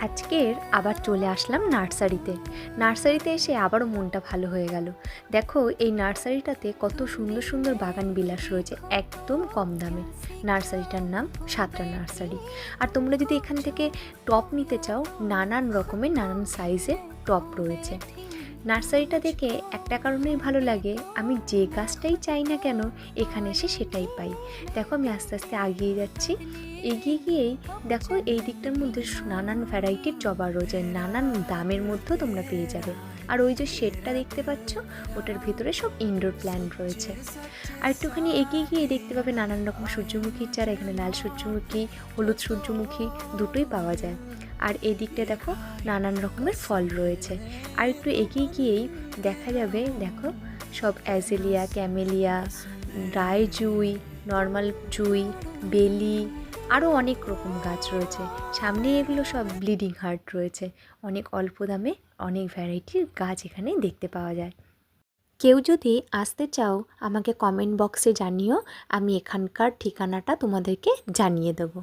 আজকের আবার চলে আসলাম নার্সারিতে এসে আবারও মনটা ভালো হয়ে গেল। দেখো এই নার্সারিটাতে কত সুন্দর সুন্দর বাগান বিলাস রয়েছে একদম কম দামে। নার্সারিটার নাম সাঁতরা নার্সারি। আর তোমরা যদি এখান থেকে টব নিতে চাও, নানান রকমের নানান সাইজের টব রয়েছে। নার্সারিটা দেখে একটা কারণেই ভালো লাগে, আমি যে গাছটাই চাই না কেন এখানে এসে সেটাই পাই। দেখো আমি আস্তে আস্তে এগিয়ে যাচ্ছি, এগিয়ে গিয়েই দেখো এই দিকটার মধ্যে নানান ভ্যারাইটির জবা রয়েছে, নানান দামের মধ্যেও তোমরা পেয়ে যাবে। আর ওই যে শেডটা দেখতে পাচ্ছ, ওটার ভিতরে সব ইনডোর প্ল্যান্ট রয়েছে। আর একটুখানি এগিয়ে গিয়ে দেখতে পাবে নানান রকম সূর্যমুখীর চারা, এখানে লাল সূর্যমুখী, হলুদ সূর্যমুখী দুটোই পাওয়া যায়। আর এই দিকটা দেখো নানান রকমের ফল রয়েছে। আর একটু এগিয়ে গিয়েই দেখা যাবে, দেখো সব অ্যাজেলিয়া, ক্যামেলিয়া, রায় জুঁই, নর্মাল জুঁই, বেলি, আরও অনেক রকম গাছ রয়েছে। সামনে এগুলো সব ব্লিডিং হার্ট রয়েছে। অনেক অল্প দামে অনেক ভ্যারাইটির গাছ এখানে দেখতে পাওয়া যায়। কেউ যদি আসতে চাও আমাকে কমেন্ট বক্সে জানিও, আমি এখানকার ঠিকানাটা তোমাদেরকে জানিয়ে দেবো।